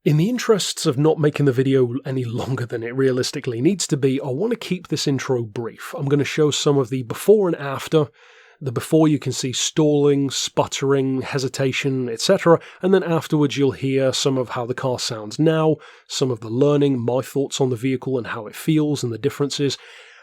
In the interests of not making the video any longer than it realistically needs to be, I want to keep this intro brief. I'm going to show some of the before and after. The before you can see stalling, sputtering, hesitation, etc. And then afterwards you'll hear some of how the car sounds now, some of the learning, my thoughts on the vehicle and how it feels and the differences.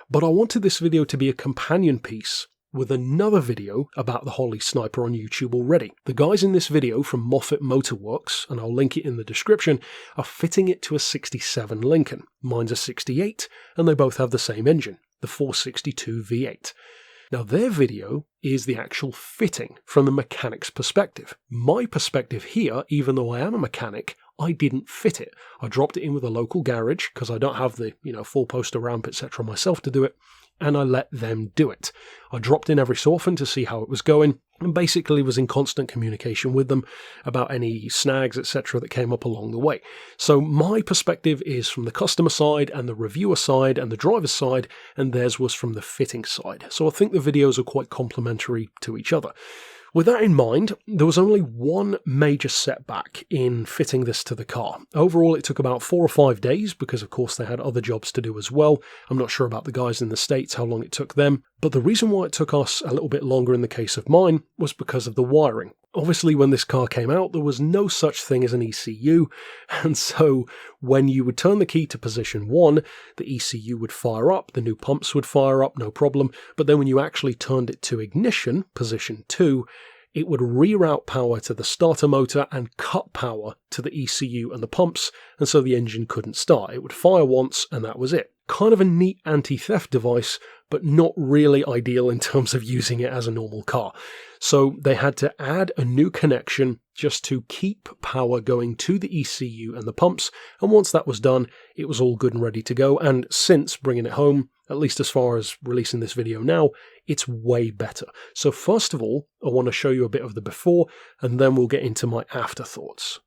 But I wanted this video to be a companion piece with another video about the Holley Sniper on YouTube already. The guys in this video from Moffat Motorworks, and I'll link it in the description, are fitting it to a 67 Lincoln. Mine's a 68, and they both have the same engine, the 462 V8. Now their video is the actual fitting from the mechanic's perspective. My perspective here, even though I am a mechanic, I didn't fit it. I dropped it in with a local garage because I don't have the, full poster ramp, etc. myself to do it, and I let them do it. I dropped in every so often to see how it was going, and basically was in constant communication with them about any snags, etc. that came up along the way. So my perspective is from the customer side and the reviewer side and the driver's side, and theirs was from the fitting side. So I think the videos are quite complementary to each other. With that in mind, there was only one major setback in fitting this to the car. Overall, it took about 4 or 5 days because, of course, they had other jobs to do as well. I'm not sure about the guys in the States, how long it took them. But the reason why it took us a little bit longer in the case of mine was because of the wiring. Obviously, when this car came out, there was no such thing as an ECU, and so when you would turn the key to position 1, the ECU would fire up, the new pumps would fire up, no problem, but then when you actually turned it to ignition, position 2, it would reroute power to the starter motor and cut power to the ECU and the pumps, and so the engine couldn't start. It would fire once, and that was it. Kind of a neat anti-theft device, but not really ideal in terms of using it as a normal car. So they had to add a new connection just to keep power going to the ECU and the pumps, and once that was done, it was all good and ready to go, and since bringing it home, at least as far as releasing this video now, it's way better. So first of all, I want to show you a bit of the before, and then we'll get into my afterthoughts.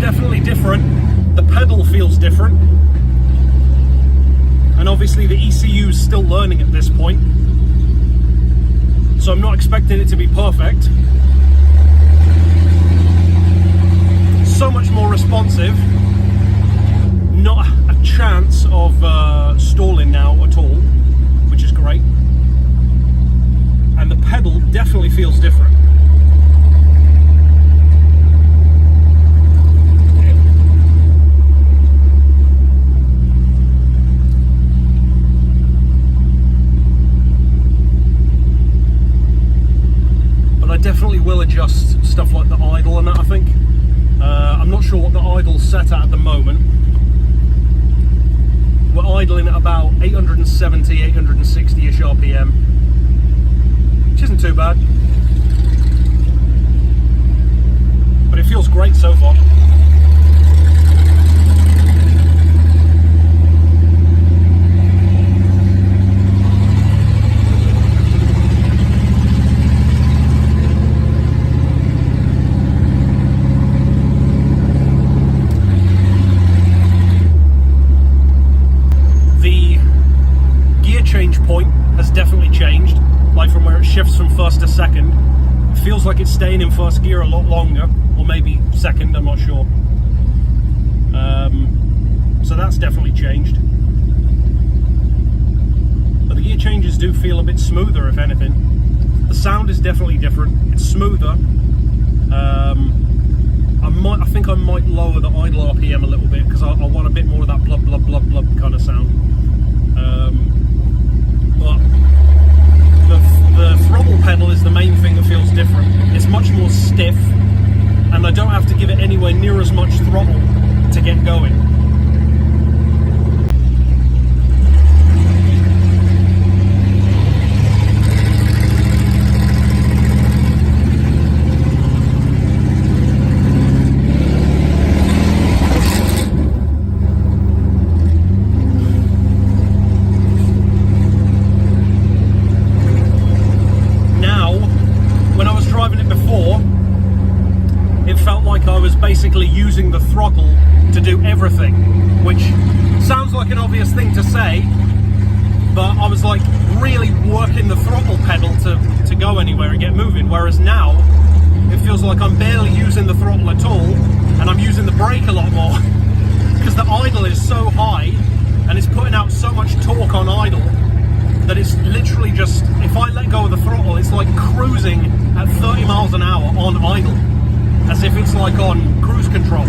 Definitely different, the pedal feels different, and obviously the ECU is still learning at this point, so I'm not expecting it to be perfect. So much more responsive, not a chance of stalling now at all, which is great, and the pedal definitely feels different. Definitely will adjust stuff like the idle and that, I think. I'm not sure what the idle's set at the moment. We're idling at about 870, 860-ish RPM, which isn't too bad. But it feels great so far. Change point has definitely changed, like from where it shifts from first to second. It feels like it's staying in first gear a lot longer, or maybe second, I'm not sure. So that's definitely changed. But the gear changes do feel a bit smoother, if anything. The sound is definitely different, it's smoother. I think I might lower the idle RPM a little bit because I want a bit more of that blub blub blub blub kind of sound. give it anywhere near as much throttle to get going. Basically using the throttle to do everything, which sounds like an obvious thing to say, but I was like really working the throttle pedal to go anywhere and get moving, whereas now it feels like I'm barely using the throttle at all and I'm using the brake a lot more because the idle is so high and it's putting out so much torque on idle that it's literally just, if I let go of the throttle, it's like cruising at 30 miles an hour on idle, as if it's like on cruise control.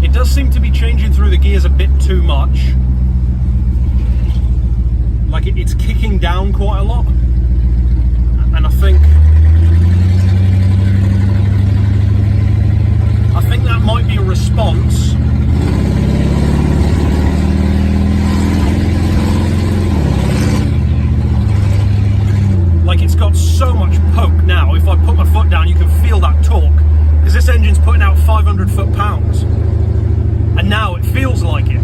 It does seem to be changing through the gears a bit too much. Like it's kicking down quite a lot. And I think that might be a response like it's got so much poke now. If I put my foot down, you can feel that torque because this engine's putting out 500 foot-pounds and now it feels like it.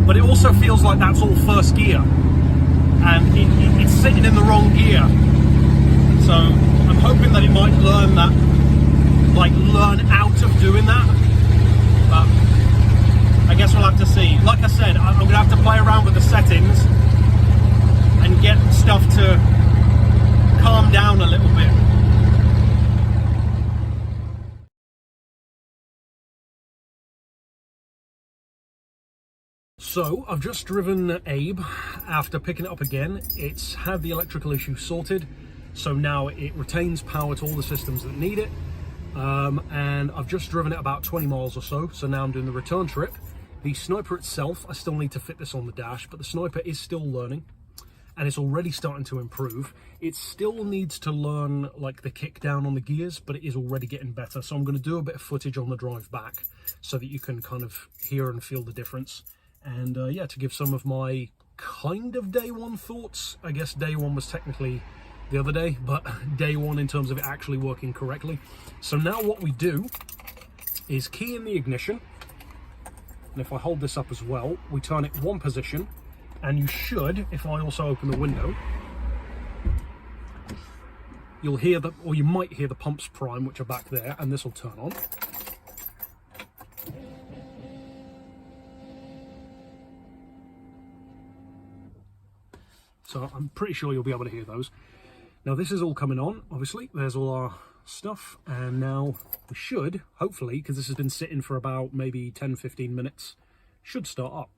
But it also feels like that's all first gear and it's sitting in the wrong gear. So I'm hoping that it might learn that, like learn out of doing that. But I guess we'll have to see. Like I said, I'm going to have to play around with the settings and get stuff to calm down a little bit. So I've just driven Abe after picking it up again. It's had the electrical issue sorted, so now it retains power to all the systems that need it. And I've just driven it about 20 miles or so, so now I'm doing the return trip. The Sniper itself, I still need to fit this on the dash, but the Sniper is still learning and it's already starting to improve. It still needs to learn like the kick down on the gears, but it is already getting better. So I'm going to do a bit of footage on the drive back so that you can kind of hear and feel the difference. And yeah, to give some of my kind of day one thoughts. I guess day one was technically the other day, but day one in terms of it actually working correctly. So now what we do is key in the ignition. And if I hold this up as well, we turn it one position. And you should, if I also open the window, you'll hear the, or you might hear the pumps prime, which are back there, and this will turn on. So I'm pretty sure you'll be able to hear those. Now this is all coming on, obviously. There's all our stuff. And now we should, hopefully, because this has been sitting for about maybe 10-15 minutes, should start up.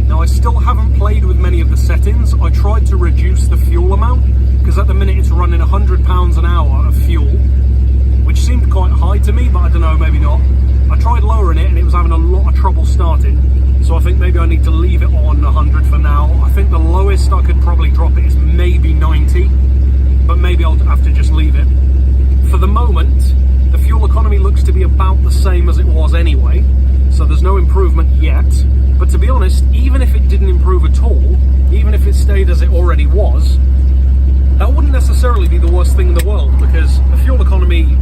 Now I still haven't played with many of the settings. I tried to reduce the fuel amount, because at the minute it's running 100 pounds an hour of fuel, which seemed quite high to me, but I don't know, maybe not. I tried lowering it and it was having a lot of trouble starting, so I think maybe I need to leave it on 100 for now. I think the lowest I could probably drop it is maybe 90, but maybe I'll have to just leave it. For the moment, the fuel economy looks to be about the same as it was anyway, so there's no improvement yet. But to be honest, even if it didn't improve at all, even if it stayed as it already was, that wouldn't necessarily be the worst thing in the world, because the fuel economy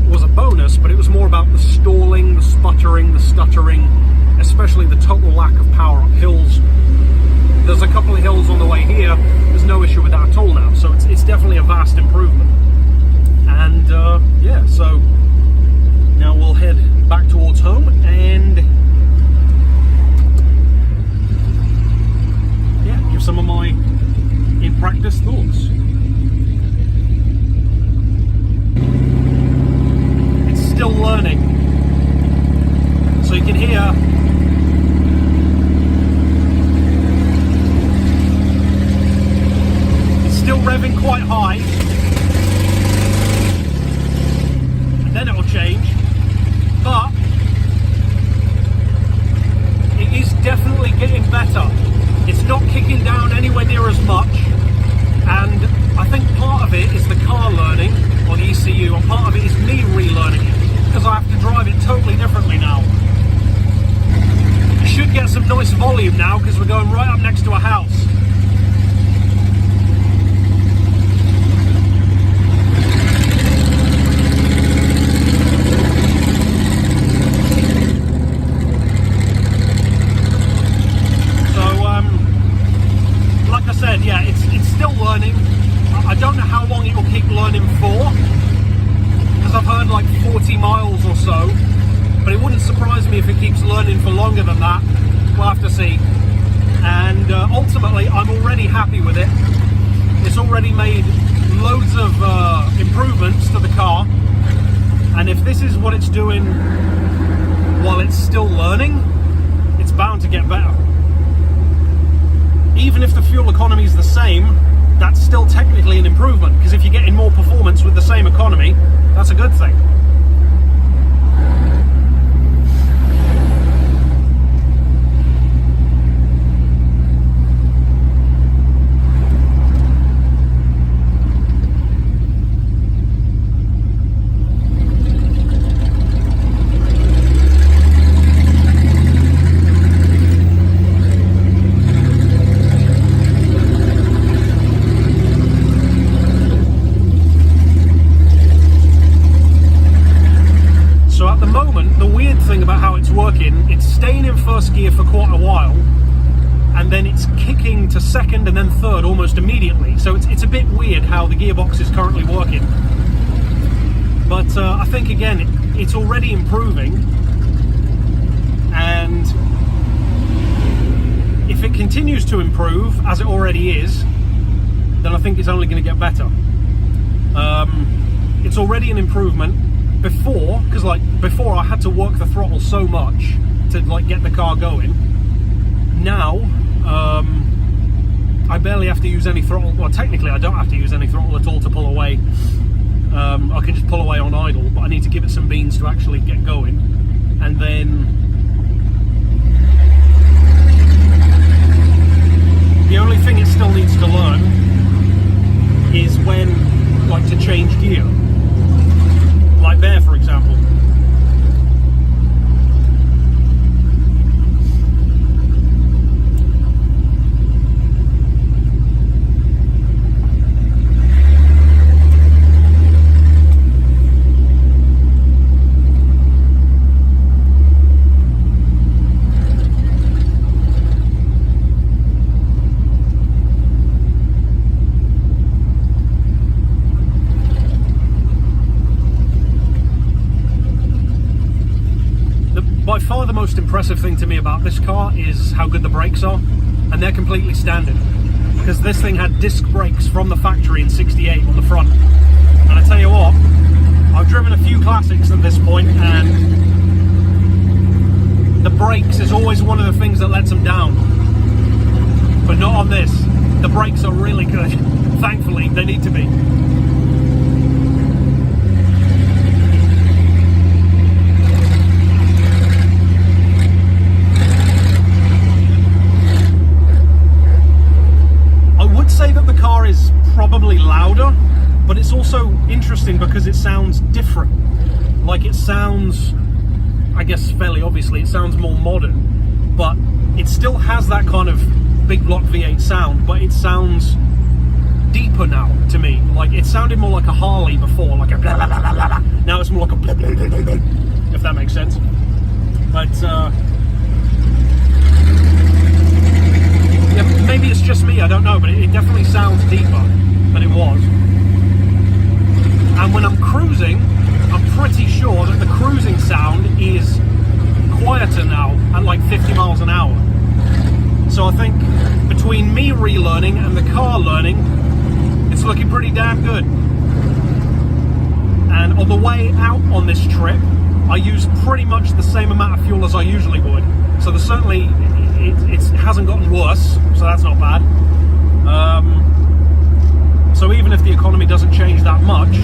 was a bonus, but it was more about the stalling, the sputtering, the stuttering, especially the total lack of power up hills. There's a couple of hills on the way here, there's no issue with that at all now, so it's definitely a vast improvement. And yeah, so now we'll head back towards home and yeah, give some of my in practice thoughts. getting better. It's not kicking down anywhere near as much, and I think part of it is the car learning, or the ECU, and part of it is me relearning it, because I have to drive it totally differently now. You should get some nice volume now, because we're going right up next to a house. Yeah, it's still learning. I don't know how long it will keep learning for, because I've heard like 40 miles or so, but it wouldn't surprise me if it keeps learning for longer than that. We'll have to see. And ultimately, I'm already happy with it. It's already made loads of improvements to the car, and if this is what it's doing while it's still learning, it's bound to get better. Even if the fuel economy is the same, that's still technically an improvement, because if you're getting more performance with the same economy, that's a good thing. It's staying in first gear for quite a while, and then it's kicking to second and then third almost immediately. So it's a bit weird how the gearbox is currently working. But I think again, it's already improving, and if it continues to improve as it already is, then I think it's only going to get better. It's already an improvement. Before, because like before I had to work the throttle so much to like get the car going. Now I barely have to use any throttle. Well, technically I don't have to use any throttle at all to pull away. I can just pull away on idle, but I need to give it some beans to actually get going. And then the only thing it still needs to learn is when like to change gear. Like there, for example. By far the most impressive thing to me about this car is how good the brakes are, and they're completely standard, because this thing had disc brakes from the factory in '68 on the front. And I tell you what, I've driven a few classics at this point, and the brakes is always one of the things that lets them down, but not on this. The brakes are really good. Thankfully, they need to be. Say that the car is probably louder, but it's also interesting because it sounds different. Like it sounds, I guess fairly obviously, it sounds more modern, but it still has that kind of big block V8 sound, but it sounds deeper now to me. Like it sounded more like a Harley before, like a blah blah blah blah blah. Now it's more like a blah blah blah blah blah, if that makes sense. But yeah, maybe it's just me, I don't know, but it definitely sounds deeper than it was. And when I'm cruising, I'm pretty sure that the cruising sound is quieter now at like 50 miles an hour. So I think between me relearning and the car learning, it's looking pretty damn good. And on the way out on this trip, I used pretty much the same amount of fuel as I usually would. So there's certainly, it hasn't gotten worse, so that's not bad. So even if the economy doesn't change that much,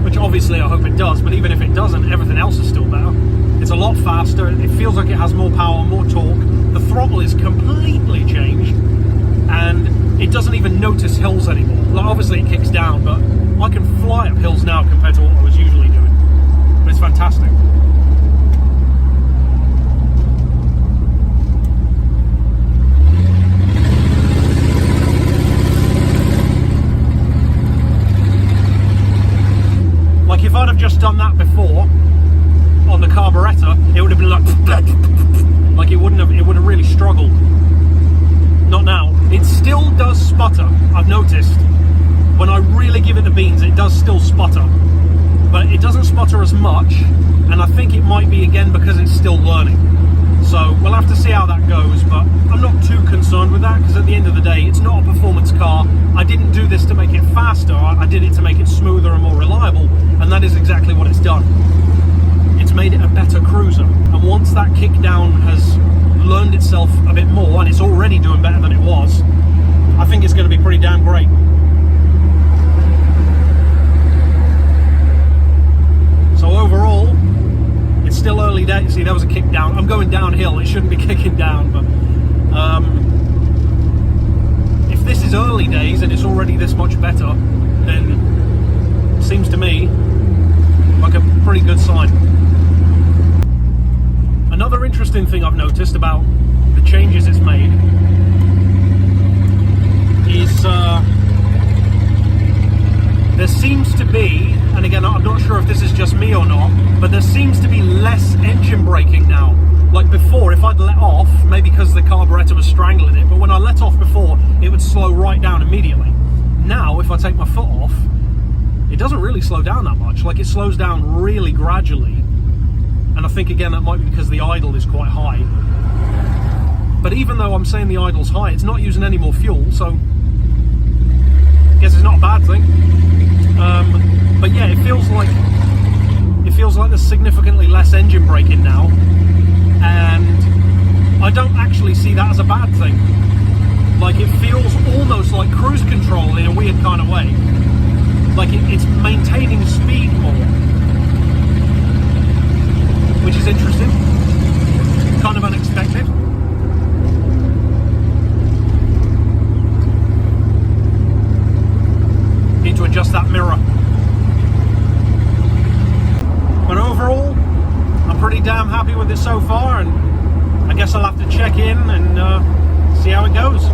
which obviously I hope it does, but even if it doesn't, everything else is still better. It's a lot faster, it feels like it has more power, more torque, the throttle is completely changed, and it doesn't even notice hills anymore. Like, obviously it kicks down, but I can fly up hills now compared to what I was usually doing. But it's fantastic. Like, if I'd have just done that before on the carburetor, it would have been like it would have really struggled. Not now. It still does sputter. I've noticed when I really give it the beans, it does still sputter, but it doesn't sputter as much, and I think it might be again because it's still learning. So we'll have to see how that goes, but I'm not too concerned with that, because at the end of the day, it's not a performance car. I didn't do this to make it faster, I did it to make it smoother and more reliable, and that is exactly what it's done. It's made it a better cruiser, and once that kickdown has learned itself a bit more, and it's already doing better than it was, I think it's going to be pretty damn great. So overall, it's still early days. See, there was a kick down. I'm going downhill, it shouldn't be kicking down, but if this is early days and it's already this much better, then it seems to me like a pretty good sign. Another interesting thing I've noticed about the changes it's made is there seems to be, and again I'm not sure if this is just me or not, but there seems to be less engine braking now. Like before, if I'd let off, maybe because the carburetor was strangling it, but when I let off before, it would slow right down immediately. Now, if I take my foot off, it doesn't really slow down that much. Like, it slows down really gradually. And I think, again, that might be because the idle is quite high. But even though I'm saying the idle's high, it's not using any more fuel, so I guess it's not a bad thing. But yeah, it feels like there's significantly less engine braking now, and I don't actually see that as a bad thing. Like, it feels almost like cruise control in a weird kind of way. Like, it's maintaining speed more, which is interesting, kind of unexpected. Need to adjust that mirror. But overall, I'm pretty damn happy with it so far, and I guess I'll have to check in and see how it goes.